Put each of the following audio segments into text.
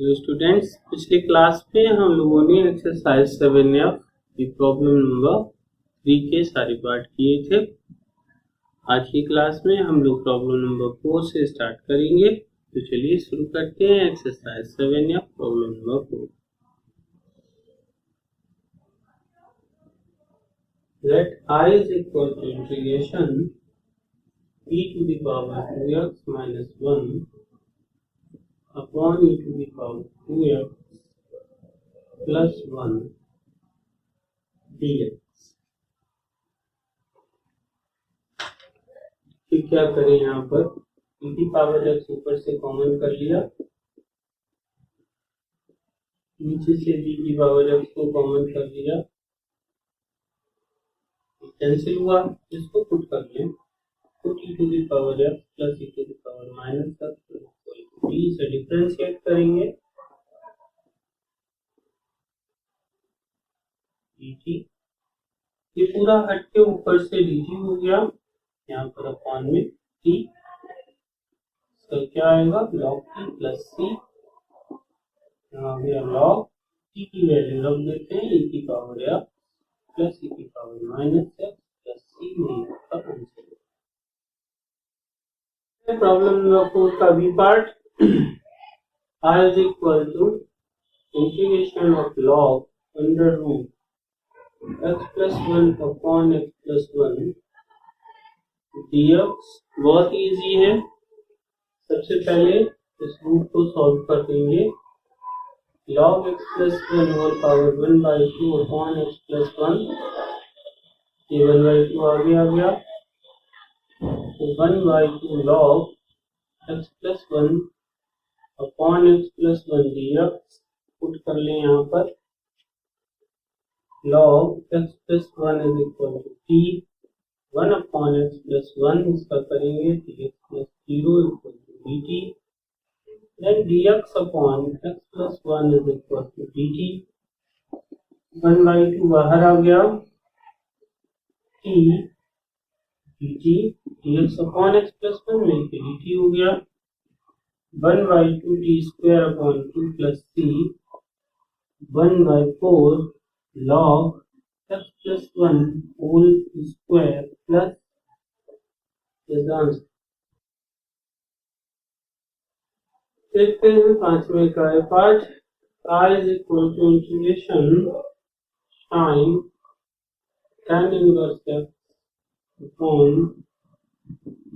Hello students, पिछले class में हम लोगों ने एक्सरसाइज 7F की प्रॉब्लम नंबर 3 के सारे पार्ट किए थे। आज की क्लास में हम लोग प्रॉब्लम नंबर 4 से स्टार्ट करेंगे। तो चलिए शुरू करते हैं exercise 7F problem number 4। Let I is equal to integration e to the power 2x minus 1 upon e to the power 2x plus 1 dx। फिर क्या करें, यहाँ पर e की पावर x ऊपर से कॉमन कर लिया, नीचे से b की पावर x को कॉमन कर लिया, कैंसिल हुआ, इसको पुट कर लें। Put e to the power x plus e to the power minus x b से डिफरेंशिएट करेंगे dt। ये पूरा हट के ऊपर से dt हो गया, यहाँ पर अपॉन में t, तो क्या आएगा log t प्लस c, यहाँ गया log t की वैल्यू रख देते हैं e की पावर x प्लस e की power minus x plus c में का आंसर। प्रॉब्लम नंबर 4 का B part, r is equal to integration of log under root x plus 1 upon x plus 1 dx। बहुत easy है, सबसे पहले इस रूट को सॉल्व कर देंगे। log x plus 1 whole power 1/2 upon x plus 1, ये 1/2 आगे आ गया, तो 1/2 log x plus 1 upon x plus 1 dx। Put कर लें यहाँ पर log x plus 1 is equal to t 1 upon x plus 1, इसका करेंगे dx plus 0 equal to dt, then dx upon x plus 1 is equal to dt। 1/2 बाहर आ गया, t dt dx upon x plus 1 मिलके dt हो गया, 1/2 t square upon 2 plus c 1/4 log x plus 1 whole square plus this answer। देखते हैं पांचवें का part, r is equal to integration sin tan inverse x upon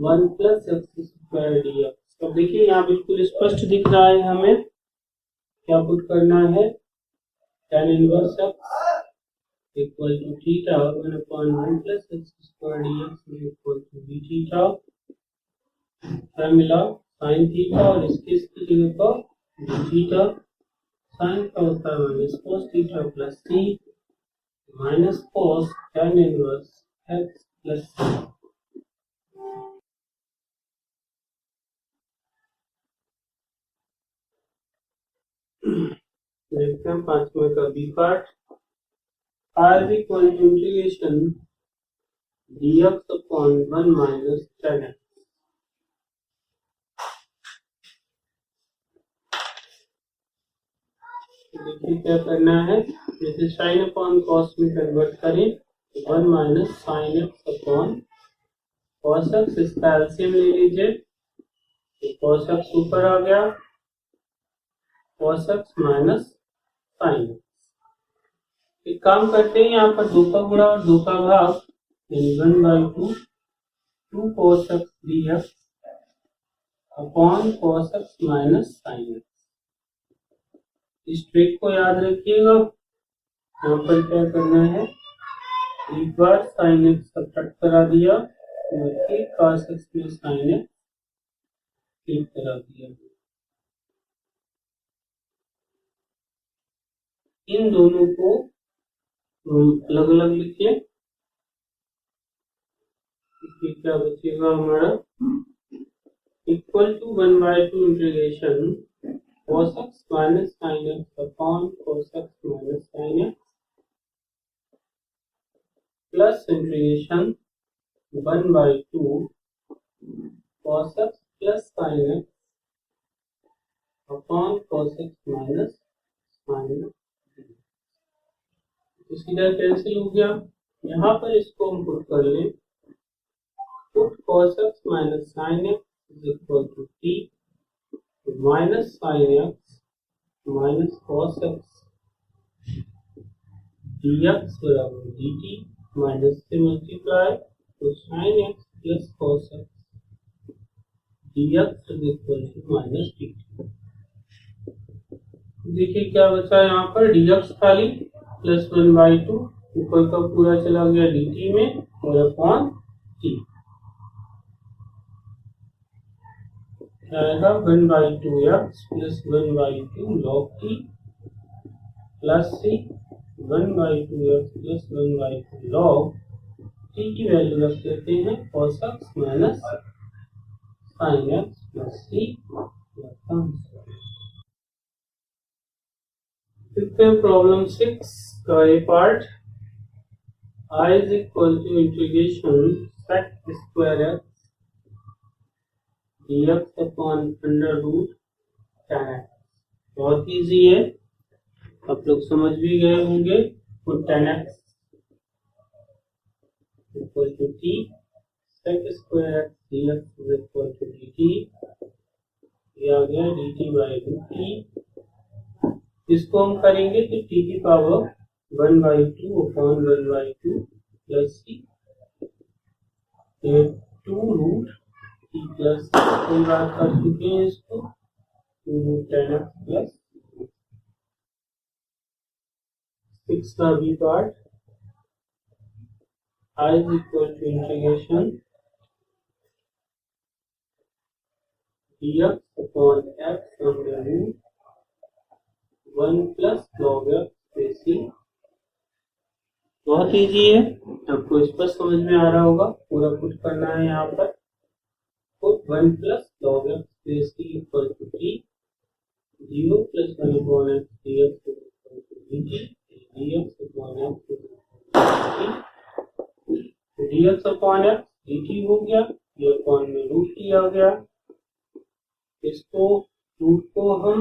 1 plus x square dx। अब देखिए यहाँ बिल्कुल स्पष्ट दिख रहा है, हमें क्या पुट करना है, tan inverse x equal to theta 1 upon 1 plus x square dx is equal to d theta। क्या मिला, sin थीटा और इसकी जगह पर d थीटा, sin का होता है minus cos theta plus c minus cos tan inverse x plus c। देखते हैं पांचवें का B part, r is equal to integration dx upon 1 minus tan x। देखिए क्या करना है, जैसे साइन अपॉन कॉस में कन्वर्ट करें तो 1 minus sine x upon cos x, इसका एलसीएम ले लीजिए, तो कॉस एक्स ऊपर आ गया, cos X minus sine x. एक काम करते हैं, यहाँ पर 2 का गुणा और 2 का भाग, 1/2 2 cos x dx upon cos x minus sine x. इस ट्रिक को याद रखिएगा, यहाँ पर क्या करना है, एक बार साइन एक्स सब्ट्रैक्ट करा दिया और एक cos x में साइन एक्स एक करा दिया। इन दोनों को अलग अलग लिखिए, क्या बचेगा हमारा, equal to 1/2 integration cos x minus sin x upon cos x minus sin x plus integration 1/2 cos x plus sin x upon cos x minus sine. सीधा कैंसिल हो गया। यहाँ पर इसको हम पुट कर लें, put cos x minus sine x is equal to t minus sine x minus cos x dx बराबर dt माइनस से मल्टीप्लाई तो sine x plus cos x dx is equal to minus dt। देखिए क्या बचा यहाँ पर, dx खाली plus 1/2 ऊपर का पूरा चला गया dt में और अपॉन t आएगा 1/2x plus 1/2 log t plus c 1/2x plus 1/2 log t की वैल्यू रख देते हैं cos x minus sine x plus c। Problem 6 का A part, I is equal to integration sec square x dx upon under root tan x। बहुत easy है, आप लोग समझ भी गए होंगे। तो tan x equal to t sec square x dx is equal to dt, ये आ गया dt by root t। इसको हम करेंगे तो t की पावर 1/2 अपॉन 1/2 प्लस c, ये 2 रूट t प्लस कोई बात कर चुके हैं इसको 2 रूट tan x प्लस 6 का B part, I is equal to integration dx upon x under root 1 plus log x basic. बहुत इजी है, आपको इस पर समझ में आ रहा होगा। पूरा पुट करना है यहाँ पर, put 1 plus log x basic equal to t 0 plus 1 upon x dx equal to dt dx upon x dx upon x dt हो गया, ये अपॉन में रूट t आ गया। इसको रूट को हम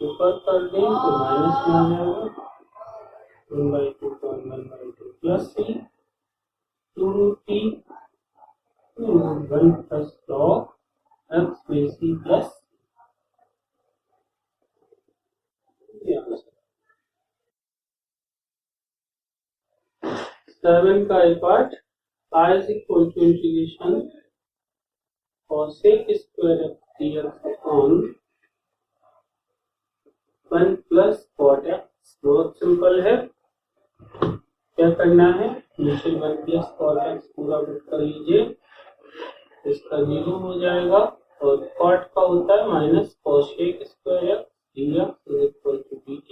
ऊपर कर दें तो माइनस में आ जाएगा 1/2 upon 1/2 प्लस c 2 root t 1 plus log x basic plus 7 का एक part, I is equal to integration cosec square x dx upon 1 plus cot x। बहुत सिंपल है, क्या करना है, नीचे 1 plus cot x पूरा पुट कर लीजिए, इसका 0 हो जाएगा और cot का होता है minus cosec square x dx is equal to dt,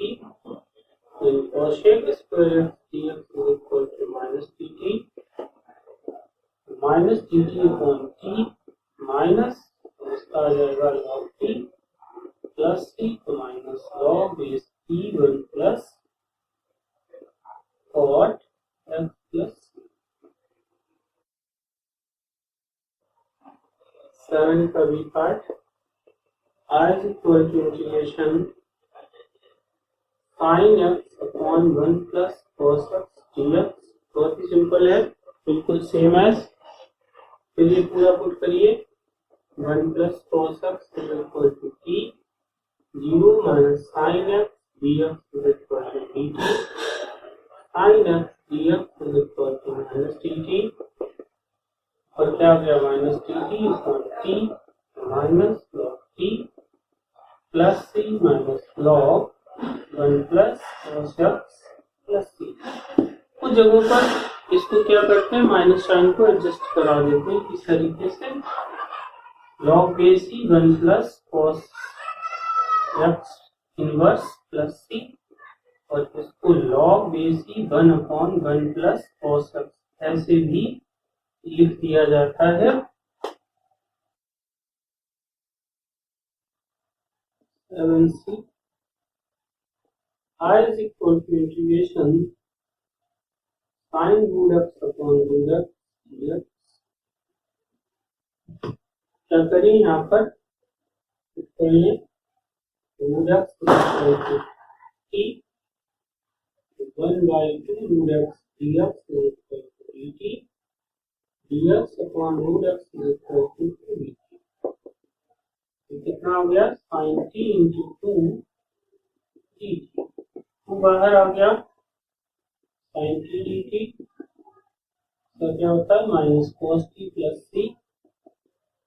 and cosec square x dx is equal to minus dt upon t minus इसका आ जाएगा log t प्लस t तो minus log base t 1 plus cot x plus 7 का B part, I is equal to integration sin x upon 1 plus cos x dx। बहुत ही simple है, बिल्कुल same as. चलिए पूरा पुट करिए, 1 plus cos x is equal to t 0 minus sin x dx is equal to dt sin x dx is equal to minus dt और क्या गया minus dt upon t minus log t plus c minus log 1 plus cos x plus c। कुछ जगहों पर इसको क्या करते हैं, माइनस साइन को एडजस्ट करा देते हैं इस तरीके से, log base c 1 plus cos x inverse plus c और इसको log base c 1 upon 1 plus cos x ऐसे भी लिख दिया जाता है। 7c I is equal to integration sin root x upon root x dx। क्या करें यहाँ पर, root X equal to T, 1/2 root X D X equal to D T, dx upon root X equal to D T. कितना हो गया sin t into 2 T, तो बाहर आ गया sin t dt, तो क्या होता है minus cos t plus C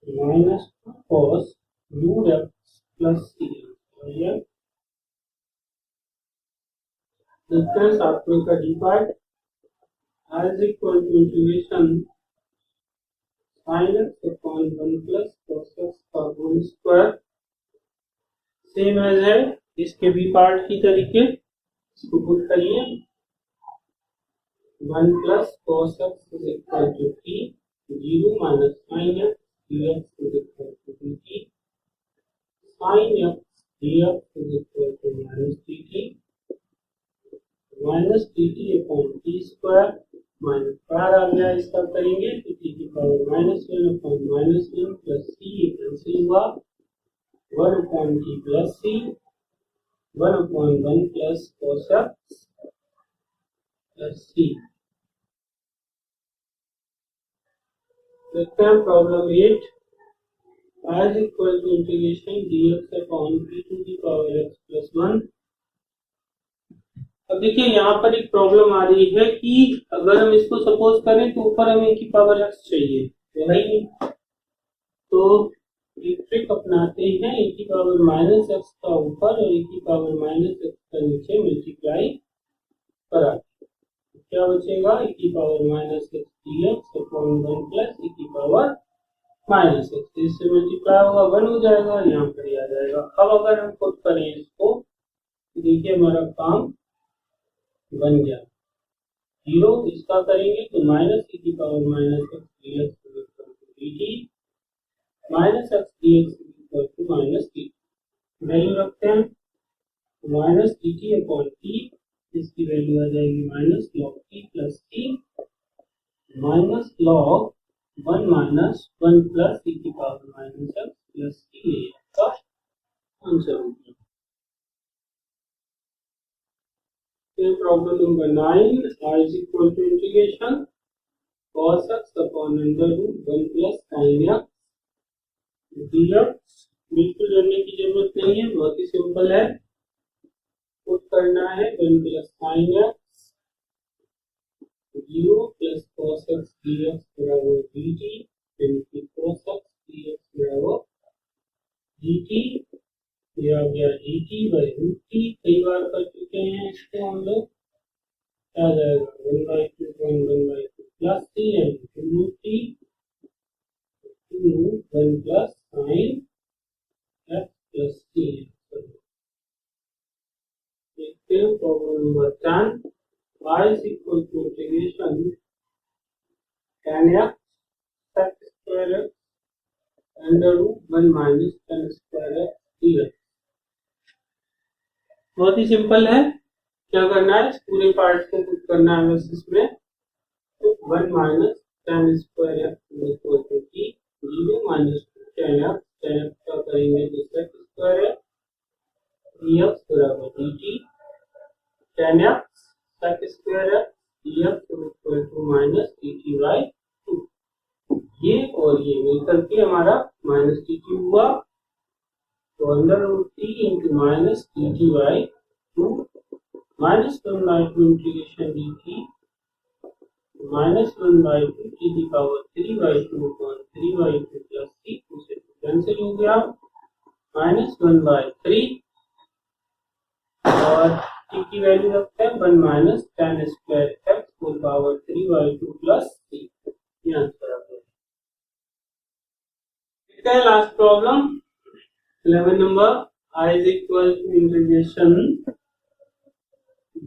minus 2 cos root X plus C. Difference आपको का D part as equal to integration sin x upon 1 plus cos x का होल स्क्वायर, सेम एज है इसके B part की तरीके, इसको पुट करिए 1 plus cos x is equal to t, 0 minus sin x dx is equal to dt, sin x dx is equal to minus dt, minus dt upon T square minus बाहर आ गया, इसका करेंगे तो टी की power -1 upon -1 plus C cancel हुआ, 1 upon T plus C, 1 upon 1 plus cos x plus C. देखते हैं problem 8, as equal to integration dx upon p to the power x plus 1। अब देखिए यहाँ पर एक प्रॉब्लम आ रही है कि अगर हम इसको सपोज करें तो ऊपर हमें की पावर x चाहिए, तो है ही नहीं, तो एक ट्रिक अपनाते हैं, e की पावर माइनस एक्स का ऊपर और e की पावर माइनस एक्स का नीचे मल्टीप्लाई करा, क्या बचेगा e की power minus X dx upon 1 plus e की पावर माइनस एक्स, इससे मल्टीप्लाई होगा 1 हो जाएगा, यहाँ पर ही आ जाएगा। अब अगर हम खुद करें इसको तो देखिए हमारा काम बन गया, 0 इसका करेंगे तो माइनस e की power minus X dx equal to dt, minus X dx equal to minus T, value रखते हैं माइनस dt अपॉन टी, इसकी वैल्यू आ जाएगी minus log T plus T, minus log 1 minus 1 plus e की power minus X plus T, ये आपका answer होगा। Problem number 9, y is equal to integration cos x upon under root 1 plus sin x dx। बिल्कुल जानने की जरूरत नहीं है, बहुत ही सिंपल है, पुट करना है 1 plus sin x 0 plus cos x dx बराबर dt, फिर cos x dx बराबर dt, ये आ गया dt बाई रूट टी, कई बार कर चुके हैं इसको हम लोग, आ जाएगा 1/2 plus T and root T 1 plus sine X plus T. देखते हैं problem number 10, y is equal to integration tan x sec square x under root 1 minus tan square x dx। बहुत ही सिंपल है, क्या करना है इस पूरे पार्ट को पुट करना है बस इसमें, तो 1 minus tan square X equal to T, 0 minus tan x का करेंगे तो sec स्क्वायर एक्स dx बराबर dt, tan x sec square X dx equal to minus dt by 2, ये और ये मिलकर के हमारा माइनस dt हुआ, तो under root T into minus D T by 2, minus 1/2 integration D T minus 1/2 T की पावर 3/2 अपॉन 3/2 प्लस टी, उसे कैंसिल हो गया, माइनस 1/3 और टी की वैल्यू रखते हैं 1 minus tan square X whole power 3/2 plus T, ये आंसर आ गया। ठीक है, last problem 11 number, I is equal to integration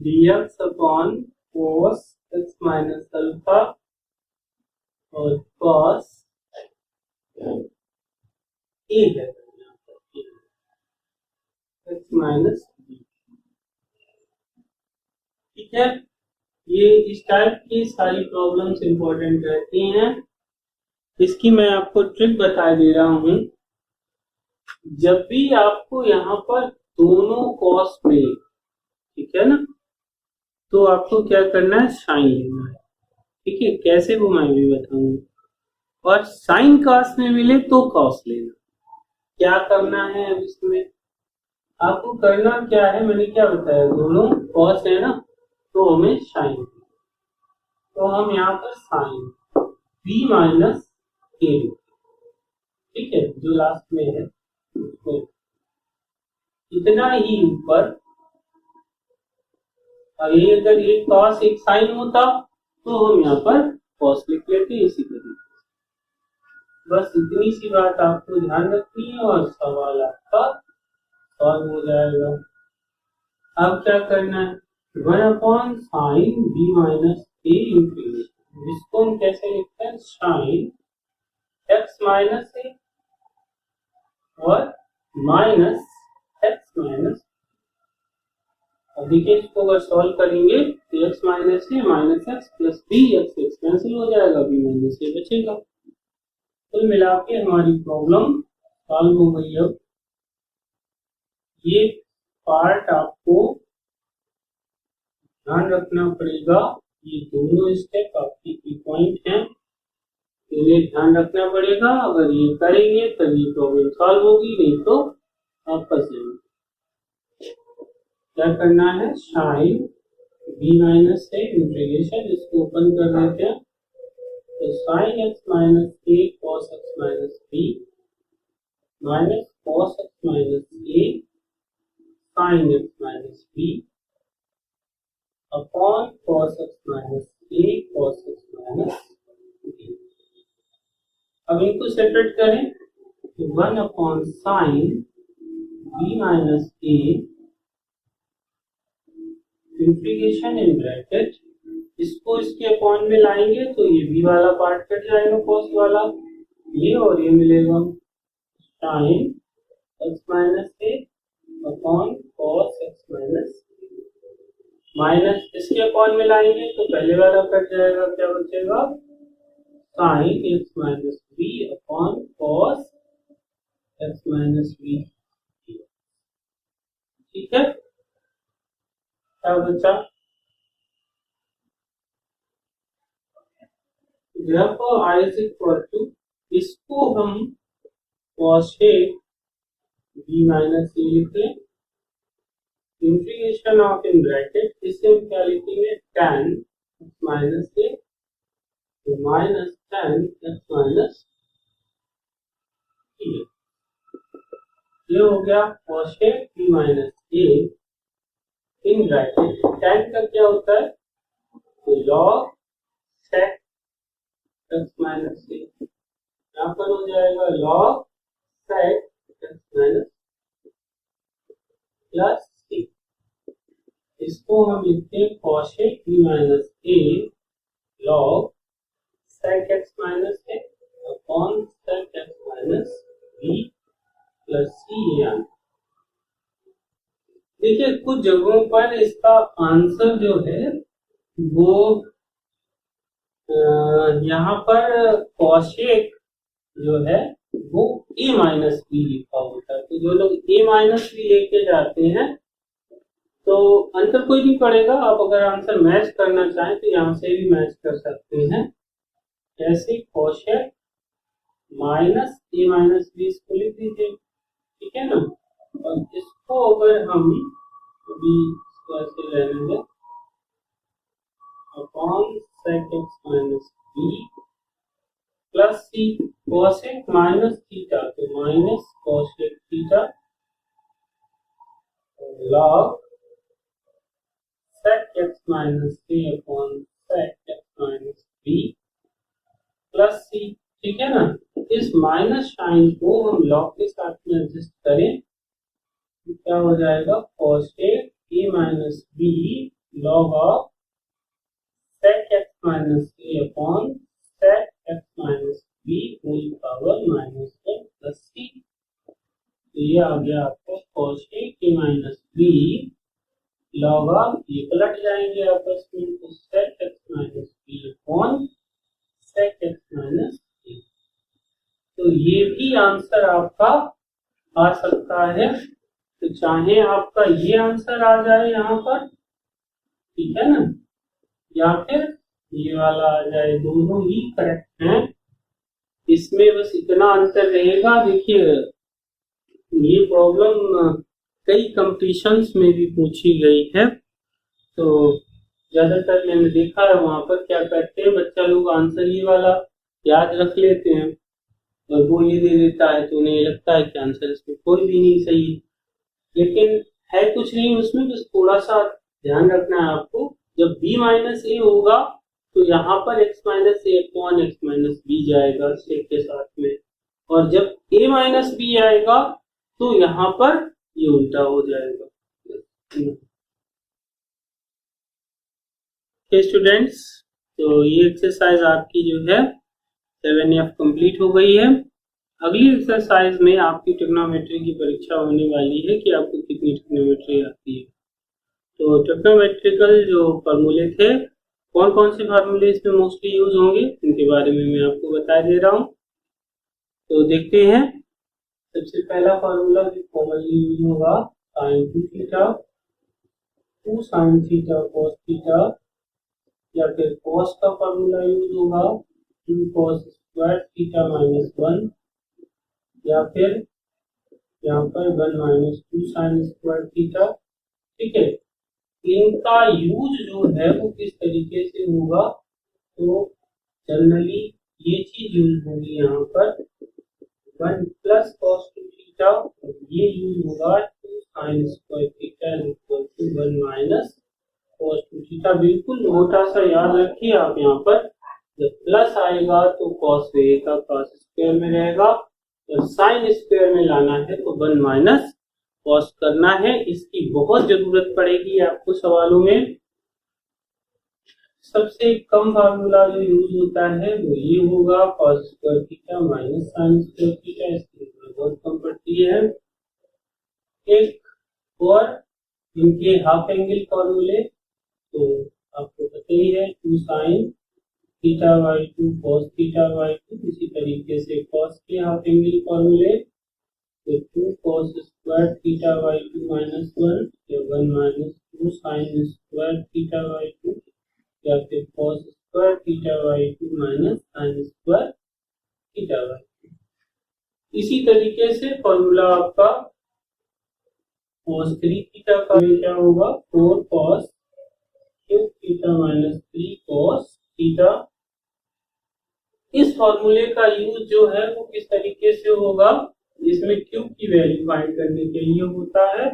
dx upon cos x minus alpha और cos a है x minus b। ठीक है, ये इस टाइप की सारी प्रॉब्लम्स इंपॉर्टेंट रहती हैं, इसकी मैं आपको ट्रिक बता दे रहा हूं, जब भी आपको यहाँ पर दोनों कॉस मिले, ठीक है ना, तो आपको क्या करना है, साइन लेना है, ठीक है। कैसे वो मैं भी बताऊंगा। और साइन कॉस में मिले तो कॉस लेना। क्या करना है अब इसमें आपको करना क्या है, मैंने क्या बताया, दोनों कॉस है ना, तो हमें साइन, तो हम यहाँ पर साइन बी माइनस ए, ठीक है, जो लास्ट में है उसको इतना ही ऊपर। और ये अगर एक कॉस एक साइन होता तो हम यहाँ पर कॉस लिख लेते इसी तरीके। बस इतनी सी बात आपको ध्यान रखनी है और सवाल आपका सॉल्व हो जाएगा। अब क्या करना है, 1/sin b माइनस ए इंटू, जिसको हम कैसे लिखते हैं, साइन x माइनस ए और माइनस x माइनस। अब देखिए इसको अगर सॉल्व करेंगे तो x minus A minus X plus B, X X cancel हो जाएगा, b माइनस ए बचेगा। कुल मिला के हमारी प्रॉब्लम सॉल्व हो गई। अब ये पार्ट आपको ध्यान रखना पड़ेगा, ये दोनों स्टेप आपकी की पॉइंट हैं, इन्हें ध्यान रखना पड़ेगा। अगर ये करेंगे तभी प्रॉब्लम सॉल्व होगी, नहीं तो आप फंस जाएंगे। क्या करना है, साइन बी माइनस से इंटीग्रेशन, इसको ओपन कर देते हैं, तो sine X minus A cos X minus B minus cos X minus A sine X minus B upon cos X minus A cos X minus B. अब इनको separate करें, तो 1/sin B minus A integration in bracket, इसको इसके upon में लाएंगे तो ये बी वाला पार्ट कट जाएगा, कॉस वाला, ये और ये मिलेगा, sine X minus A upon cos X minus, minus इसके अपॉन में लाएंगे तो पहले वाला कट जाएगा, क्या बचेगा, sine X minus B upon cos X minus B, ठीक है। क्या बचा, I is equal to, इसको हम cosec b माइनस ए लिख लें, इंटीग्रेशन ऑफ इन ब्रैकेट, इसे हम क्या लिखेंगे, tan x minus A minus tan x minus A, ये हो गया cosec b minus A in bracket. tan का क्या होता है, तो log sec x माइनस ए, यहाँ पर हो जाएगा log sec x minus plus C, इसको हम लिखते हैं cosec b minus A log sec x minus A upon sec x minus b plus C. देखिए कुछ जगहों पर इसका आंसर जो है वो यहाँ पर cosec जो है वो a माइनस बी लिखा होता है, तो जो लोग a माइनस बी लेके जाते हैं तो आंसर कोई नहीं पड़ेगा। आप अगर आंसर मैच करना चाहें तो यहाँ से भी मैच कर सकते हैं, ऐसे cosec माइनस a माइनस बी इसको लिख दीजिए, ठीक है ना। और इसको अगर हम अभी ऐसे ले लेंगे upon sec x minus B plus C, cosec minus theta तो minus cosec theta log sec x minus a upon sec x minus b plus C, ठीक है ना। इस माइनस साइन को हम log के साथ में एडजस्ट करें तो क्या हो जाएगा, cosec a minus b log of sec x minus a upon sec x minus b whole power minus one plus C. तो ये आ गया आपको cosec a minus b log of, ये पलट जाएंगे आपस में, तो sec x minus b upon sec x minus a। तो ये भी आंसर आपका आ सकता है। तो चाहे आपका ये आंसर आ जाए यहाँ पर, ठीक है ना, या फिर ये वाला आ जाए, दोनों ही करेक्ट हैं। इसमें बस इतना अंतर रहेगा। देखिए ये प्रॉब्लम कई कंपटीशंस में भी पूछी गई है, तो ज्यादातर मैंने देखा है वहां पर क्या करते हैं बच्चा लोग, आंसर ये वाला याद रख लेते हैं और वो ये दे देता है, तो उन्हें लगता है कि आंसर इसमें कोई भी नहीं सही है, लेकिन है कुछ नहीं उसमें। बस थोड़ा सा ध्यान रखना है आपको, जब b माइनस ए होगा तो यहाँ पर x minus A upon x minus B जाएगा स्टेप के साथ में, और जब a माइनस बी आएगा तो यहाँ पर ये उल्टा हो जाएगा। स्टूडेंट्स, तो ये एक्सरसाइज आपकी जो है 7F कंप्लीट हो गई है। अगली एक्सरसाइज में आपकी ट्रिग्नोमेट्री की परीक्षा होने वाली है कि आपको कितनी ट्रिग्नोमेट्री आती है। तो ट्रिग्नोमेट्रिकल जो फॉर्मूले थे, कौन कौन से फार्मूले इसमें मोस्टली यूज होंगे इनके बारे में मैं आपको बता दे रहा हूँ। तो देखते हैं। सबसे पहला फार्मूला जो कॉमनली यूज होगा, sine 2 theta 2 sine theta cos theta, या फिर कॉस का फार्मूला यूज होगा 2 कॉस स्क्वायर थीटा माइनस 1, या फिर यहाँ पर 1 माइनस 2 साइन स्क्वायर थीटा। ठीक है, इनका यूज जो है वो किस तरीके से होगा, तो जनरली ये चीज यूज होगी यहाँ पर 1 प्लस कॉस 2 थीटा, ये यूज होगा 2 sine square theta equal to 1 minus cos 2 theta. बिल्कुल छोटा सा याद रखिए आप, यहाँ पर जब प्लस आएगा तो कॉस रहेगा कॉस स्क्वायर में रहेगा, और साइन स्क्वायर में लाना है तो 1 माइनस कॉस करना है। इसकी बहुत जरूरत पड़ेगी आपको सवालों में। सबसे कम फार्मूला जो यूज होता है वो ये होगा cos square theta minus sign square theta, इसकी बहुत कम पड़ती है। एक और इनके हाफ एंगल फॉर्मूले तो आपको पता ही है, 2 sine theta by 2 cos theta by 2, इसी तरीके से कॉस के हाफ एंगल फॉर्मूले तो 2 cos square theta by 2 minus 1, या 1 minus 2 sine square theta by 2, या फिर cos square theta by 2 minus sign square theta by 2। इसी तरीके से फॉर्मूला आपका cos 3 थीटा का क्या होगा, 4 cos cube theta minus 3 cos theta. इस फॉर्मूले का यूज जो है वो किस तरीके से होगा, इसमें क्यूब की वैल्यू फाइंड करने के लिए होता है,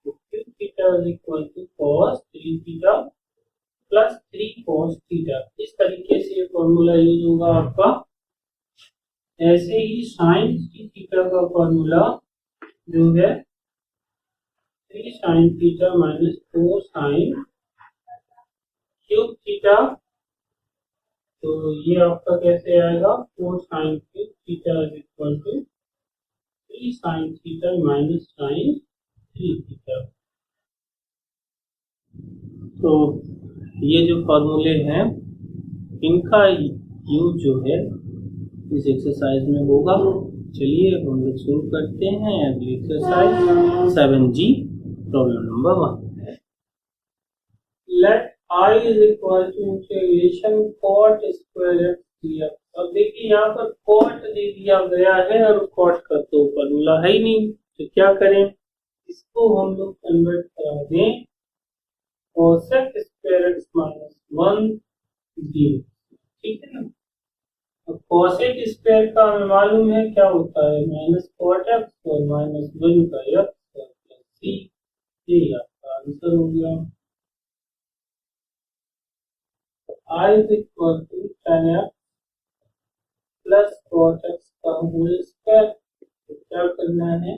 तो cube theta is equal to cos 3 theta plus 3 cos theta. इस तरीके से ये फॉर्मूला यूज होगा आपका। ऐसे ही साइन 3 थीटा का फॉर्मूला जो है 3 sine theta minus 4 sine cube theta, तो ये आपका कैसे आएगा, 4 sine cube theta is equal to 3 sine theta minus sine 3 theta. तो ये जो फॉर्मूले हैं इनका यूज जो है इस एक्सरसाइज में होगा। चलिए हम लोग शुरू करते हैं अगली exercise 7G problem number 1। Let I is equal to integration cot square x dx। अब देखिए यहाँ पर cot दे दिया गया है और cot का तो फॉर्मूला है ही नहीं, तो क्या करें, इसको हम लोग कन्वर्ट करा दें cosec square x minus 1 dx। ठीक है ना, अब cosec स्क्वायर का हमें मालूम है क्या होता है, माइनस cot x और माइनस 1 का x प्लस c। ये आपका आंसर हो गया। I is equal to tan x plus cot x का होल स्क्वायर। तो क्या करना है,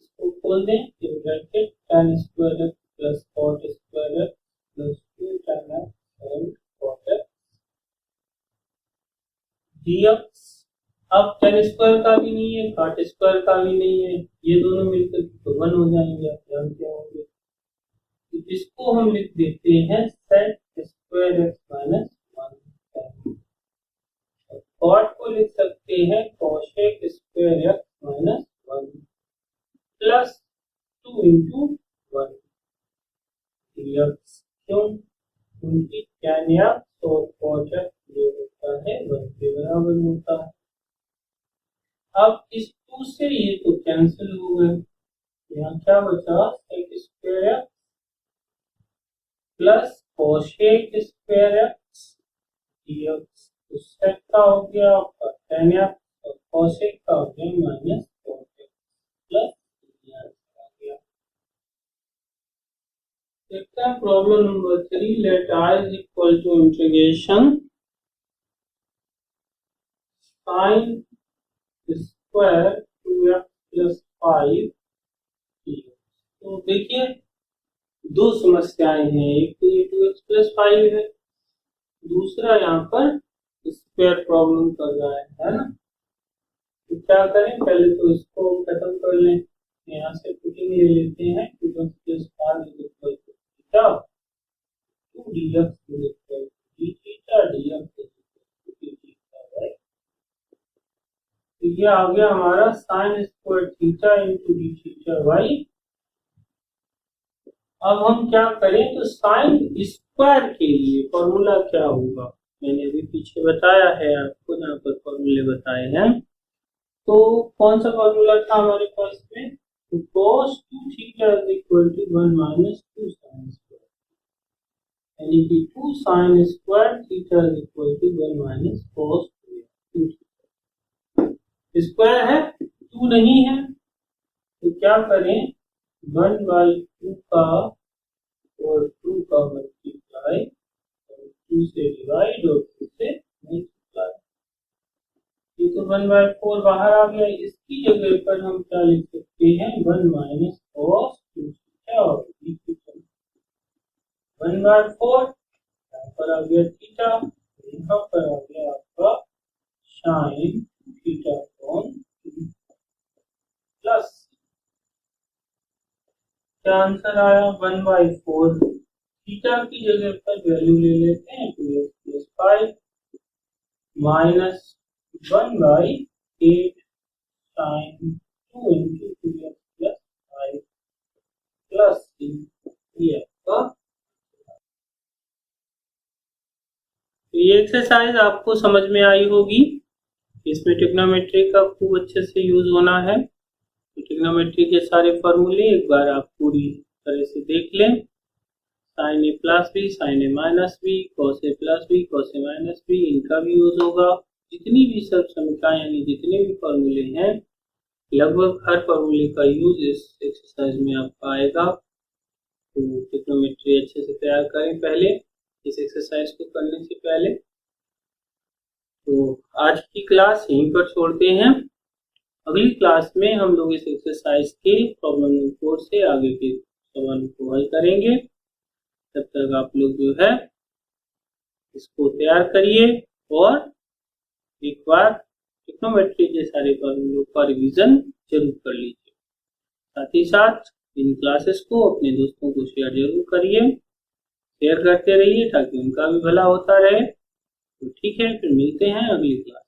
इसको खोल दें, bracket tan square x plus cot square x plus 2 tan x and cot x dx। अब tan स्क्वायर का भी नहीं है, cot स्क्वायर का भी नहीं है, ये दोनों मिलकर तो 1 हो जाएंगे, आप जानते होंगे। तो इसको हम लिख देते हैं sec square x minus 1। cot को लिख सकते हैं cosec square x minus 1 plus और cos x जो होता है 1 के बराबर होता है। अब इस 2 से ये तो कैंसिल हो गए, यहाँ क्या बचा sec square x plus cosec square x dx। तो sec का हो गया आपका tan x और cosec का हो गया माइनस cos x प्लस आ गया। देखते हैं problem number 3। Let I is equal to integration sin square 2x plus 5 dx। तो देखिए दो समस्याएं हैं, एक तो ये 2x प्लस 5 है, दूसरा यहाँ पर स्क्वायर प्रॉब्लम कर रहा है ना। तो क्या करें, पहले तो इसको खत्म कर लें, यहाँ से पुटिंग ले लेते हैं 2x plus 5 is equal to theta 2 dx is equal to d theta dx is equal to d theta, right. तो ये आ गया हमारा sin square theta into d theta y. अब हम क्या करें, तो साइन स्क्वायर के लिए फॉर्मूला क्या होगा, मैंने अभी पीछे बताया है आपको, यहाँ पर फॉर्मूले बताए हैं। तो कौन सा फॉर्मूला था हमारे पास में, तो cos 2 theta is equal to 1 minus 2 sine square, यानी कि 2 sine square theta is equal to 1 minus cos 2 theta. Square है 2 नहीं है, तो क्या करें 1/2 का और 2 का मल्टीप्लाई, 2 से डिवाइड और 2 से मल्टीप्लाई। ये तो 1/4 बाहर आ गया, इसकी जगह पर हम क्या लिख सकते हैं 1 माइनस cos 2 थीटा और d थीटा। 1/4 यहाँ पर आ गया थीटा, यहाँ पर आ गया आपका साइन थीटा अपॉन प्लस क्या आंसर आया 1/4। थीटा की जगह पर वैल्यू ले लेते हैं 2x plus 5 minus 1/8 sine 2 into 2x plus 5 plus ये आपका। तो ये एक्सरसाइज आपको समझ में आई होगी, इसमें ट्रिग्नोमेट्री का खूब अच्छे से यूज होना है। तो ट्रिग्नोमेट्री के सारे फॉर्मूले एक बार आप पूरी तरह से देख लें, sign A plus B, sign A minus B, cos A plus B, cos A minus B, इनका भी यूज होगा। जितनी भी सब समीकरण यानी जितने भी फॉर्मूले हैं, लगभग हर फॉर्मूले का यूज इस एक्सरसाइज में आपका आएगा। तो ट्रिग्नोमेट्री अच्छे से तैयार करें पहले, इस एक्सरसाइज को करने से पहले। तो आज की क्लास यहीं पर छोड़ते हैं, अगली क्लास में हम लोग इस एक्सरसाइज के प्रॉब्लम नंबर 4 से आगे के सवालों को हल करेंगे। तब तक आप लोग जो है इसको तैयार करिए और एक बार ट्रिग्नोमेट्री के सारे फॉर्मूलों का रिवीजन जरूर कर लीजिए। साथ ही साथ इन क्लासेस को अपने दोस्तों को शेयर जरूर करिए, शेयर करते रहिए ताकि उनका भी भला होता रहे। तो ठीक है, फिर मिलते हैं अगली क्लास।